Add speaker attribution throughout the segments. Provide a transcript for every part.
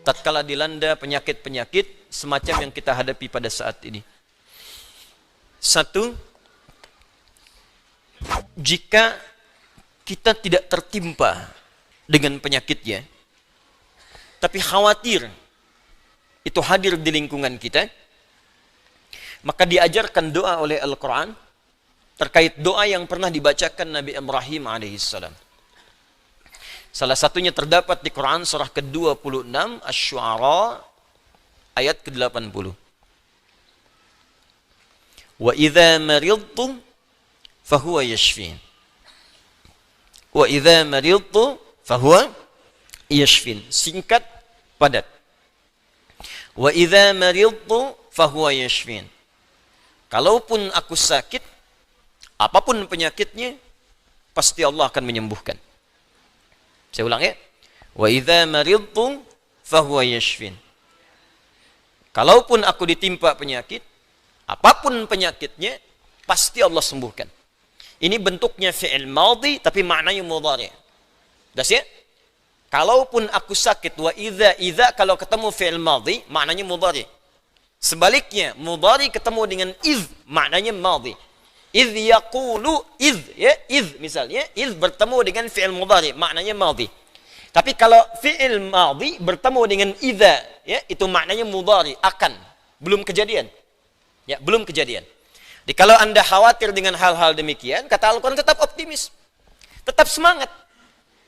Speaker 1: tatkala dilanda penyakit-penyakit semacam yang kita hadapi pada saat ini. Satu, jika kita tidak tertimpa dengan penyakitnya, tapi khawatir itu hadir di lingkungan kita, maka diajarkan doa oleh Al-Quran terkait doa yang pernah dibacakan Nabi Ibrahim alaihissalam. Salah satunya terdapat di Quran surah ke-26 Asy-Syu'ara ayat ke-80. Wa idza maridtu fahuwa yashfin. Wa idza maridtu fahuwa yashfin. Singkat, padat. Wa idza maridtu fahuwa yashfin. Kalaupun aku sakit, apapun penyakitnya, pasti Allah akan menyembuhkan. Saya ulang ya. Wa idza maridtu fahuwa yashfin. Kalaupun aku ditimpa penyakit, apapun penyakitnya, pasti Allah sembuhkan. Ini bentuknya fi'il madhi, tapi maknanya mudhari'. Das ya? Kalaupun aku sakit, wa idza kalau ketemu fi'il madhi, maknanya mudhari'. Sebaliknya, mudhari ketemu dengan iz, maknanya madhi. Iz yaqulu iz, ya, iz misalnya, iz bertemu dengan fi'il mudhari, maknanya madhi. Tapi kalau fi'il madhi bertemu dengan idza, ya, itu maknanya mudhari, akan, belum kejadian. Ya, belum kejadian. Jadi kalau Anda khawatir dengan hal-hal demikian, kata Al-Quran, tetap optimis. Tetap semangat.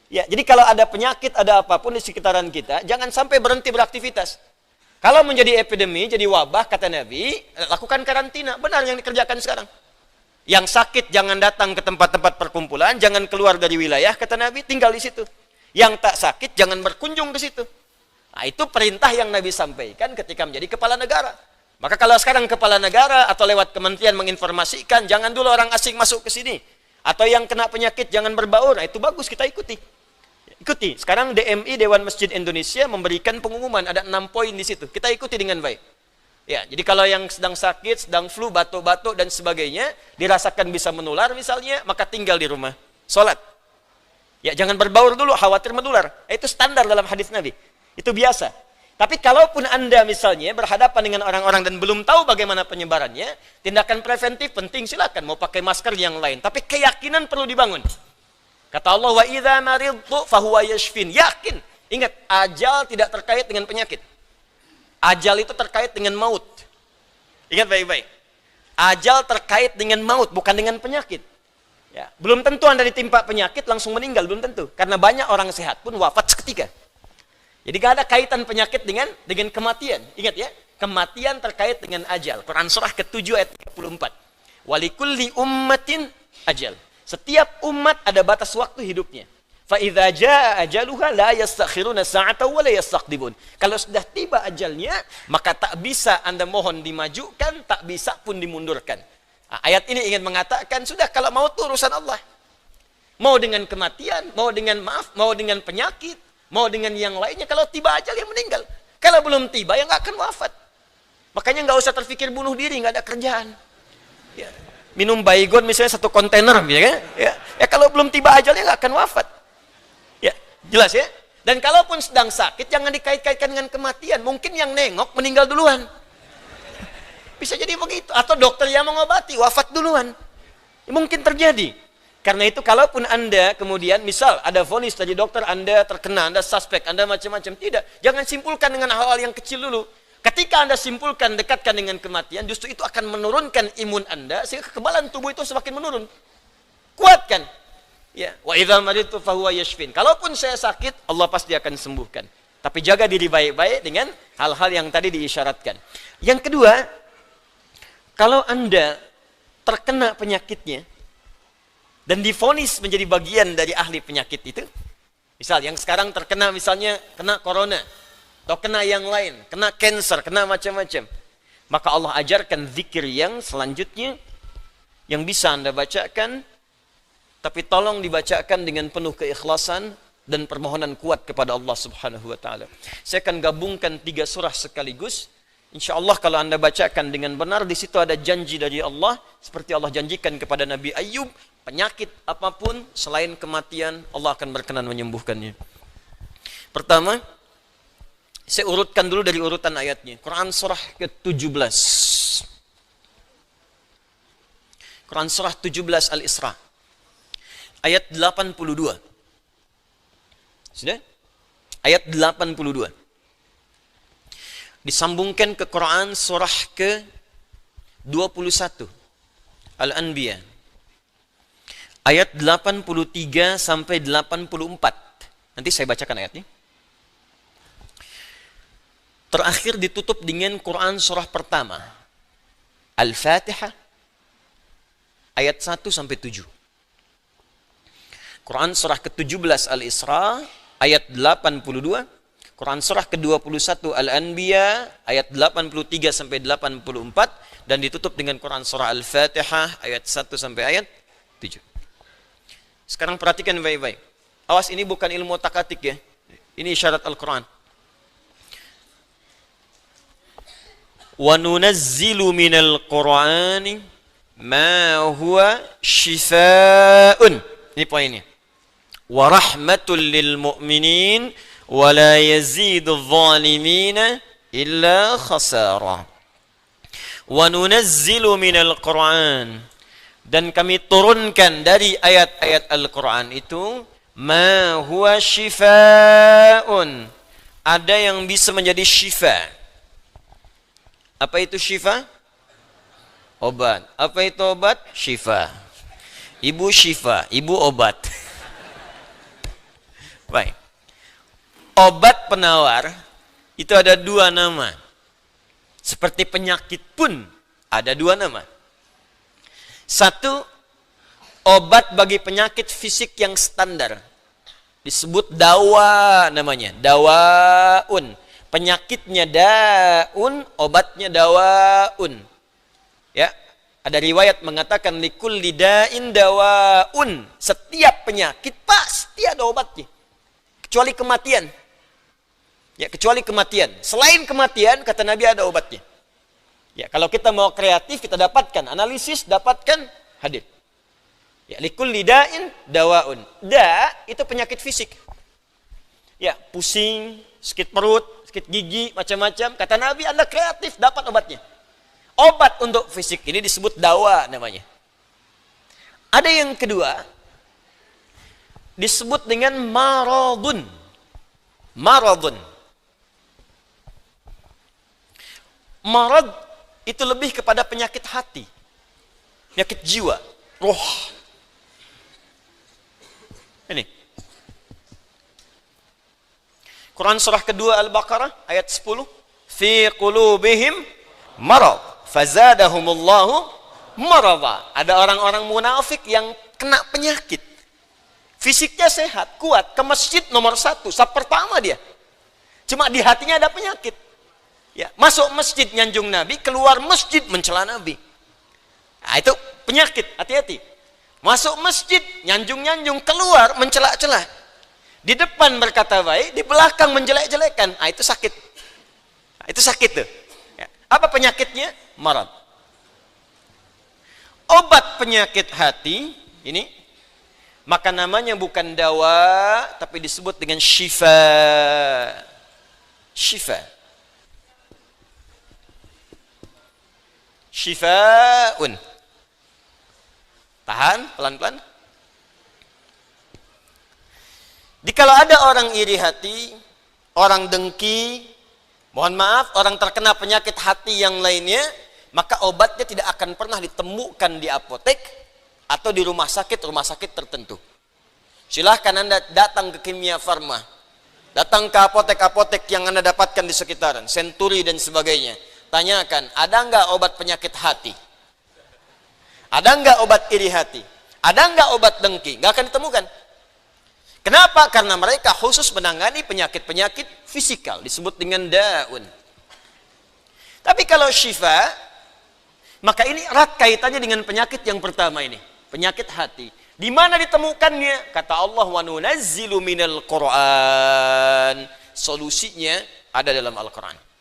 Speaker 1: Ya, jadi kalau ada penyakit, ada apapun di sekitaran kita, jangan sampai berhenti beraktivitas. Kalau menjadi epidemi, jadi wabah, kata Nabi, lakukan karantina. Benar yang dikerjakan sekarang. Yang sakit jangan datang ke tempat-tempat perkumpulan, jangan keluar dari wilayah, kata Nabi, tinggal di situ. Yang tak sakit jangan berkunjung ke situ. Nah, itu perintah yang Nabi sampaikan ketika menjadi kepala negara. Maka kalau sekarang kepala negara atau lewat kementerian menginformasikan, jangan dulu orang asing masuk ke sini. Atau yang kena penyakit jangan berbaur. Nah, itu bagus, kita ikuti. Ikuti. Sekarang DMI, Dewan Masjid Indonesia, memberikan pengumuman, ada 6 poin di situ. Kita ikuti dengan baik. Ya, jadi kalau yang sedang sakit, sedang flu, batuk-batuk dan sebagainya, dirasakan bisa menular misalnya, maka tinggal di rumah. Sholat. Ya, jangan berbaur dulu, khawatir menular. Itu standar dalam hadis Nabi. Itu biasa. Tapi kalaupun Anda misalnya berhadapan dengan orang-orang dan belum tahu bagaimana penyebarannya, tindakan preventif penting, silakan. Mau pakai masker yang lain. Tapi keyakinan perlu dibangun. Kata Allah, wa idza maridtu fahuwa yashfin. Yakin. Ingat, ajal tidak terkait dengan penyakit. Ajal itu terkait dengan maut. Ingat baik-baik. Ajal terkait dengan maut, bukan dengan penyakit. Ya, belum tentu Anda ditimpa penyakit langsung meninggal, belum tentu. Karena banyak orang sehat pun wafat seketika. Jadi gak ada kaitan penyakit dengan kematian. Ingat ya, kematian terkait dengan ajal. Quran surah ke-7 ayat 34. Walikulli ummatin ajal. Setiap umat ada batas waktu hidupnya. Fa idza jaa ajaluha la yastakhiruna sa'atan wa la yastaqdimun. Kalau sudah tiba ajalnya, maka tak bisa Anda mohon dimajukan, tak bisa pun dimundurkan. Nah, ayat ini ingin mengatakan, sudah kalau mau itu urusan Allah. Mau dengan kematian, mau dengan maaf, mau dengan penyakit, mau dengan yang lainnya, kalau tiba ajal yang meninggal. Kalau belum tiba, ya nggak akan wafat. Makanya nggak usah terpikir bunuh diri, nggak ada kerjaan. Ya. Minum baygon misalnya 1 kontainer, ya kalau belum tiba ajalnya nggak akan wafat. Ya, jelas ya. Dan kalaupun sedang sakit, jangan dikait-kaitkan dengan kematian. Mungkin yang nengok meninggal duluan. Bisa jadi begitu. Atau dokter yang mengobati, wafat duluan. Mungkin terjadi. Karena itu kalaupun Anda kemudian, misal ada vonis dari dokter, Anda terkena, Anda suspek, Anda macam-macam. Tidak. Jangan simpulkan dengan hal-hal yang kecil dulu. Ketika Anda simpulkan, dekatkan dengan kematian, justru itu akan menurunkan imun Anda, sehingga kekebalan tubuh itu semakin menurun. Kuatkan. Ya, wa idza maridtu fahuwa yashfin. Kalaupun saya sakit, Allah pasti akan sembuhkan. Tapi jaga diri baik-baik dengan hal-hal yang tadi diisyaratkan. Yang kedua, kalau Anda terkena penyakitnya dan divonis menjadi bagian dari ahli penyakit itu, misal yang sekarang terkena misalnya kena corona atau kena yang lain, kena cancer, kena macam-macam, maka Allah ajarkan zikir yang selanjutnya yang bisa Anda bacakan, tapi tolong dibacakan dengan penuh keikhlasan dan permohonan kuat kepada Allah Subhanahu wa taala. Saya akan gabungkan 3 surah sekaligus. Insya Allah kalau Anda bacakan dengan benar, di situ ada janji dari Allah, seperti Allah janjikan kepada Nabi Ayub, penyakit apapun selain kematian, Allah akan berkenan menyembuhkannya. Pertama, Saya urutkan dulu dari urutan ayatnya. Quran surah ke-17. Quran surah 17 Al-Isra. Ayat 82. Sudah? Ayat 82. Disambungkan ke Quran surah ke-21. Al-Anbiya. Ayat 83 sampai 84. Nanti saya bacakan ayatnya. Terakhir ditutup dengan Quran surah pertama. Al-Fatihah. Ayat 1 sampai 7. Quran surah ke-17 Al-Isra. Ayat 82. Quran surah ke-21 Al-Anbiya. Ayat 83 sampai 84. Dan ditutup dengan Quran surah Al-Fatihah. Ayat 1 sampai ayat 7. Sekarang perhatikan baik-baik. Awas, ini bukan ilmu takatik ya. Ini isyarat Al-Quran. وَنُنَزِّلُ مِنَ الْقُرْآنِ مَا هُوَ شِفَاءٌ. Ini poinnya. وَرَحْمَةٌ لِلْمُؤْمِنِينَ وَلَا يَزِيدُ الظَّالِمِينَ إِلَّا خَسَارًا. وَنُنَزِّلُ مِنَ الْقُرْآنِ. Dan kami turunkan dari ayat-ayat Al-Quran itu مَا هُوَ شِفَاءٌ. Ada yang bisa menjadi syifa. Apa itu syifa? Obat. Apa itu obat? Syifa. Ibu syifa, ibu obat. Baik. Obat penawar itu ada dua nama. Seperti penyakit pun ada dua nama. Satu, obat bagi penyakit fisik yang standar. Disebut dawa namanya. Dawaun. Penyakitnya daun, obatnya dawaun. Ya, ada riwayat mengatakan likulli da'in dawaun. Setiap penyakit pasti ada obatnya. Kecuali kematian. Ya, kecuali kematian. Selain kematian, kata Nabi ada obatnya. Ya, kalau kita mau kreatif, kita dapatkan analisis, dapatkan hadis. Ya, likulli da'in dawaun. Da itu penyakit fisik. Ya, pusing, sakit perut, sakit gigi, macam-macam. Kata Nabi, Anda kreatif, dapat obatnya. Obat untuk fisik ini disebut dawa namanya. Ada yang kedua, disebut dengan maradun. Maradun. Marad itu lebih kepada penyakit hati. Penyakit jiwa, roh. Ini. Quran surah kedua Al-Baqarah ayat 10. Fi qulubihim marad fazadahumullahu marada. Ada orang-orang munafik yang kena penyakit. Fisiknya sehat, kuat, ke masjid nomor 1, saf pertama dia. Cuma di hatinya ada penyakit. Ya, masuk masjid nyanjung Nabi, keluar masjid mencela Nabi. Nah, itu penyakit, hati-hati. Masuk masjid, nyanjung-nyanjung, keluar mencela-cela. Di depan berkata baik, di belakang menjelek-jelekan. Ah, itu sakit. Nah, itu sakit tuh. Ya. Apa penyakitnya? Marad. Obat penyakit hati ini, maka namanya bukan dawa, tapi disebut dengan syifa. Syifa. Syifaun. Tahan, pelan-pelan. Jikalau ada orang iri hati, orang dengki, mohon maaf, orang terkena penyakit hati yang lainnya, maka obatnya tidak akan pernah ditemukan di apotek atau di rumah sakit tertentu. Silahkan Anda datang ke Kimia Farma, datang ke apotek-apotek yang Anda dapatkan di sekitaran, Century dan sebagainya. Tanyakan, ada nggak obat penyakit hati? Ada nggak obat iri hati? Ada nggak obat dengki? Nggak akan ditemukan. Kenapa? Karena mereka khusus menangani penyakit-penyakit fisikal, disebut dengan daun. Tapi kalau syifa, maka ini erat kaitannya dengan penyakit yang pertama ini, penyakit hati. Di mana ditemukannya? Kata Allah, wa nunazzilu minal Qur'an. Solusinya ada dalam Al-Quran.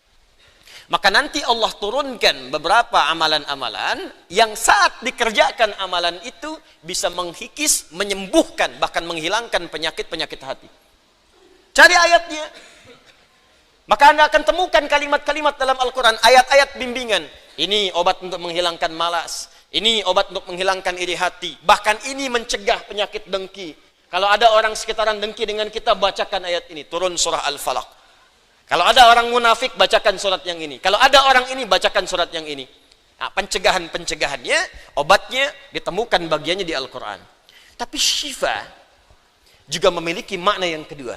Speaker 1: Maka nanti Allah turunkan beberapa amalan-amalan yang saat dikerjakan amalan itu bisa menghikis, menyembuhkan, bahkan menghilangkan penyakit-penyakit hati. Cari ayatnya. Maka Anda akan temukan kalimat-kalimat dalam Al-Quran, ayat-ayat bimbingan. Ini obat untuk menghilangkan malas. Ini obat untuk menghilangkan iri hati. Bahkan ini mencegah penyakit dengki. Kalau ada orang sekitaran dengki dengan kita, bacakan ayat ini. Turun surah Al-Falaq. Kalau ada orang munafik, bacakan surat yang ini. Kalau ada orang ini, bacakan surat yang ini. Nah, pencegahan-pencegahannya, obatnya ditemukan bagiannya di Al-Quran. Tapi syifa juga memiliki makna yang kedua.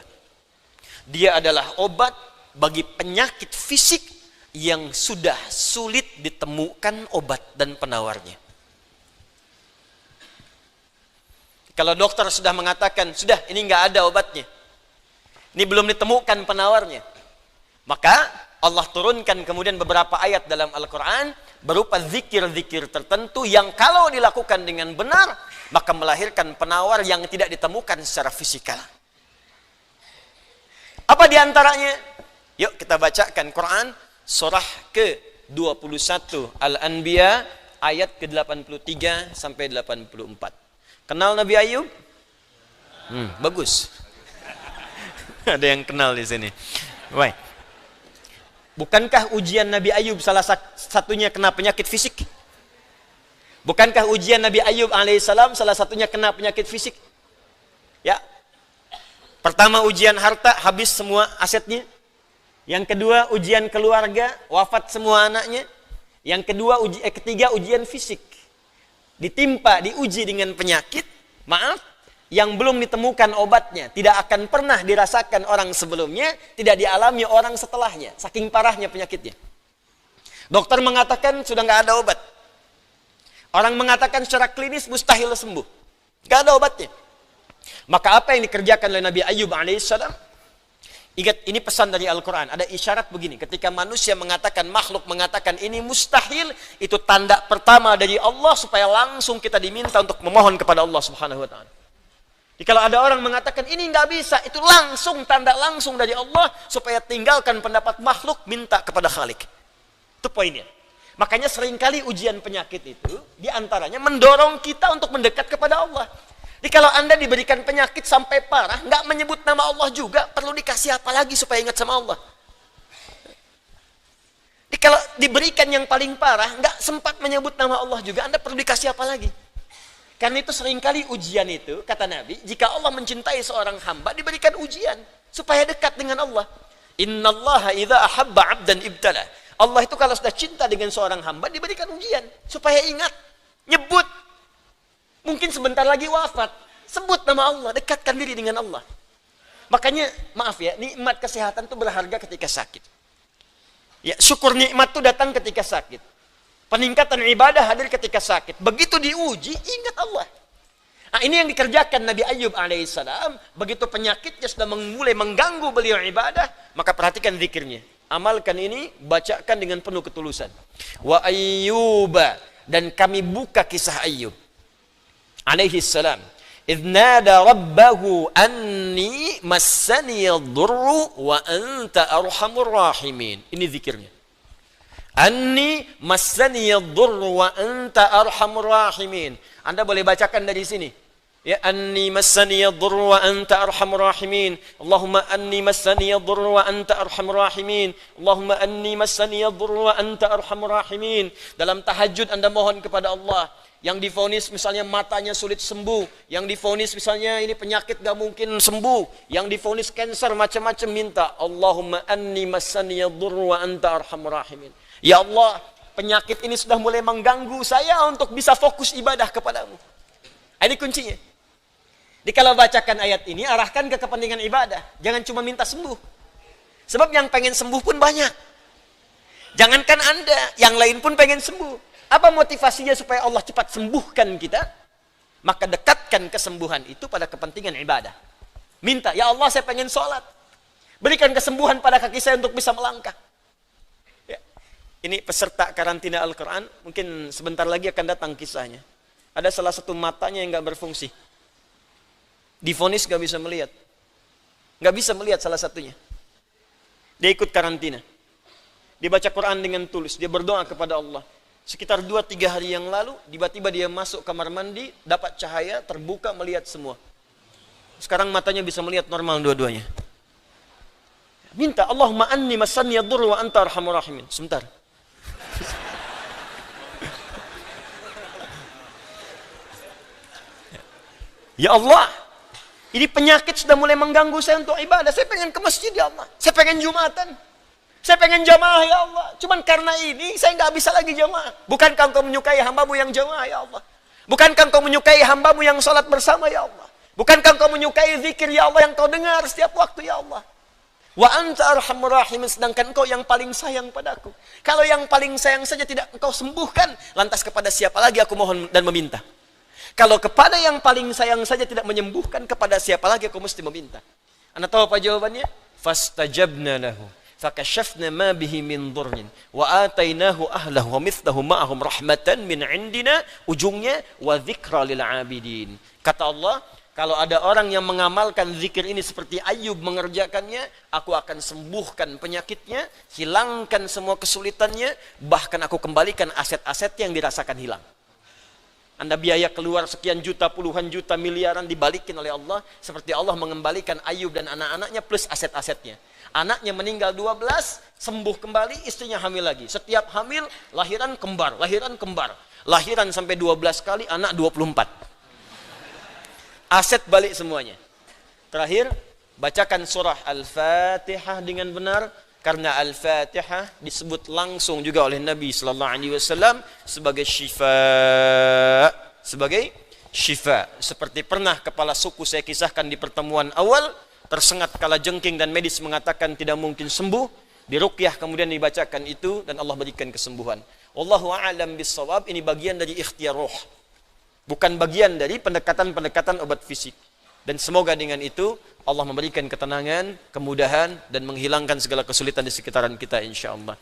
Speaker 1: Dia adalah obat bagi penyakit fisik yang sudah sulit ditemukan obat dan penawarnya. Kalau dokter sudah mengatakan, sudah ini nggak ada obatnya, ini belum ditemukan penawarnya, maka Allah turunkan kemudian beberapa ayat dalam Al-Quran berupa zikir-zikir tertentu yang kalau dilakukan dengan benar, maka melahirkan penawar yang tidak ditemukan secara fisikal. Apa diantaranya? Yuk kita bacakan Quran surah ke-21 Al-Anbiya ayat ke-83 sampai 84. Kenal Nabi Ayub? Bagus. Ada yang kenal di sini. Baik. Bukankah ujian Nabi Ayub salah satunya kena penyakit fisik? Bukankah ujian Nabi Ayub alaihissalam salah satunya kena penyakit fisik? Ya. Pertama ujian harta, habis semua asetnya. Yang kedua ujian keluarga, wafat semua anaknya. Yang kedua ketiga ujian fisik. Ditimpa, diuji dengan penyakit, maaf, yang belum ditemukan obatnya, tidak akan pernah dirasakan orang sebelumnya, tidak dialami orang setelahnya, saking parahnya penyakitnya. Dokter mengatakan sudah nggak ada obat. Orang mengatakan secara klinis mustahil sembuh, nggak ada obatnya. Maka apa yang dikerjakan oleh Nabi Ayub alaihissalam? Ingat, ini pesan dari Al-Quran. Ada isyarat begini, ketika manusia mengatakan, makhluk mengatakan ini mustahil, itu tanda pertama dari Allah supaya langsung kita diminta untuk memohon kepada Allah subhanahu wa ta'ala. Jadi kalau ada orang mengatakan ini nggak bisa, itu langsung tanda langsung dari Allah supaya tinggalkan pendapat makhluk, minta kepada Khalik. Itu poinnya. Makanya seringkali ujian penyakit itu diantaranya mendorong kita untuk mendekat kepada Allah. Jadi kalau Anda diberikan penyakit sampai parah, nggak menyebut nama Allah juga, perlu dikasih apa lagi supaya ingat sama Allah? Jadi kalau diberikan yang paling parah, nggak sempat menyebut nama Allah juga, Anda perlu dikasih apa lagi? Karena itu seringkali ujian itu, kata Nabi, jika Allah mencintai seorang hamba, diberikan ujian supaya dekat dengan Allah. Innallaha idza ahabba 'abdan ibtala. Allah itu kalau sudah cinta dengan seorang hamba, diberikan ujian supaya ingat, nyebut. Mungkin sebentar lagi wafat, sebut nama Allah, dekatkan diri dengan Allah. Makanya, maaf ya, nikmat kesehatan itu berharga ketika sakit. Ya, syukur nikmat itu datang ketika sakit. Peningkatan ibadah hadir ketika sakit. Begitu diuji, ingat Allah. Nah, ini yang dikerjakan Nabi Ayub alaihissalam. Begitu penyakitnya sudah mulai mengganggu beliau ibadah, maka perhatikan zikirnya. Amalkan ini, bacakan dengan penuh ketulusan. Wa ayyuba, dan kami buka kisah Ayub alaihi salam, idh nada rabbahu anni massani ad-durru wa anta arhamur rahimin. Ini zikirnya. Anni massani ad-durru wa anta arhamur rahimin. Anda boleh bacakan dari sini. Ya, anni massani ad-durru wa anta arhamur rahimin. Allahumma anni massani ad-durru wa anta arhamur rahimin. Allahumma anni massani ad-durru wa anta arhamur rahimin. Dalam tahajud Anda mohon kepada Allah. Yang divonis misalnya matanya sulit sembuh, yang divonis misalnya ini penyakit gak mungkin sembuh, yang divonis cancer macam-macam, minta Allahumma anni massani yadurru wa anta arhamur rahimin. Ya Allah, penyakit ini sudah mulai mengganggu saya untuk bisa fokus ibadah kepadamu. Ini kuncinya. Jadi kalau bacakan ayat ini, arahkan ke kepentingan ibadah, jangan cuma minta sembuh. Sebab yang pengen sembuh pun banyak. Jangankan Anda, yang lain pun pengen sembuh. Apa motivasinya supaya Allah cepat sembuhkan kita? Maka dekatkan kesembuhan itu pada kepentingan ibadah. Minta, ya Allah saya pengen sholat. Berikan kesembuhan pada kaki saya untuk bisa melangkah. Ya. Ini peserta karantina Al-Quran, mungkin sebentar lagi akan datang kisahnya. Ada salah satu matanya yang gak berfungsi. Divonis gak bisa melihat. Gak bisa melihat salah satunya. Dia ikut karantina. Dia baca Quran dengan tulus, dia berdoa kepada Allah. Sekitar 2-3 hari yang lalu, tiba-tiba dia masuk kamar mandi, dapat cahaya, terbuka, melihat semua. Sekarang matanya bisa melihat normal dua-duanya. Minta, Allahumma anni masanni yadur wa anta arhamur rahimin. Sebentar. Ya Allah, ini penyakit sudah mulai mengganggu saya untuk ibadah. Saya pengen ke masjid ya Allah. Saya pengen Jumatan. Saya pengen jamaah ya Allah. Cuman karena ini saya nggak bisa lagi jamaah. Bukankah engkau menyukai hambamu yang jamaah ya Allah? Bukankah engkau menyukai hambamu yang sholat bersama ya Allah? Bukankah engkau menyukai zikir ya Allah yang kau dengar setiap waktu ya Allah? Wa anta arhamur rahimin, sedangkan engkau yang paling sayang padaku. Kalau yang paling sayang saja tidak engkau sembuhkan, lantas kepada siapa lagi aku mohon dan meminta? Kalau kepada yang paling sayang saja tidak menyembuhkan, kepada siapa lagi aku mesti meminta? Anda tahu apa jawabannya? Fastajabna lahu fakashafna ma bihi min dhurrin wa atainahu ahlahu wa mithlahu ma'ahum rahmatan min indina, ujungnya wa dzikra lil abidin. Kata Allah, kalau ada orang yang mengamalkan zikir ini seperti Ayub mengerjakannya, aku akan sembuhkan penyakitnya, hilangkan semua kesulitannya, bahkan aku kembalikan aset-aset yang dirasakan hilang. Anda biaya keluar sekian juta, puluhan juta, miliaran dibalikin oleh Allah, seperti Allah mengembalikan Ayub dan anak-anaknya plus aset-asetnya. Anaknya meninggal 12, sembuh kembali, istrinya hamil lagi. Setiap hamil, lahiran kembar, lahiran kembar. Lahiran sampai 12 kali, anak 24. Aset balik semuanya. Terakhir, bacakan surah Al-Fatihah dengan benar, karena Al-Fatihah disebut langsung juga oleh Nabi sallallahu alaihi wasallam sebagai syifa, seperti pernah kepala suku saya kisahkan di pertemuan awal, tersengat kala jengking dan medis mengatakan tidak mungkin sembuh, diruqyah kemudian dibacakan itu dan Allah berikan kesembuhan. Wallahu a'lam bissawab. Ini bagian dari ikhtiar roh, bukan bagian dari pendekatan-pendekatan obat fisik. Dan semoga dengan itu Allah memberikan ketenangan, kemudahan, dan menghilangkan segala kesulitan di sekitaran kita insyaAllah.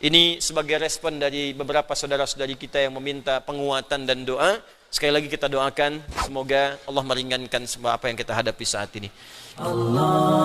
Speaker 1: Ini sebagai respon dari beberapa saudara-saudari kita yang meminta penguatan dan doa. Sekali lagi kita doakan, semoga Allah meringankan semua apa yang kita hadapi saat ini. Allah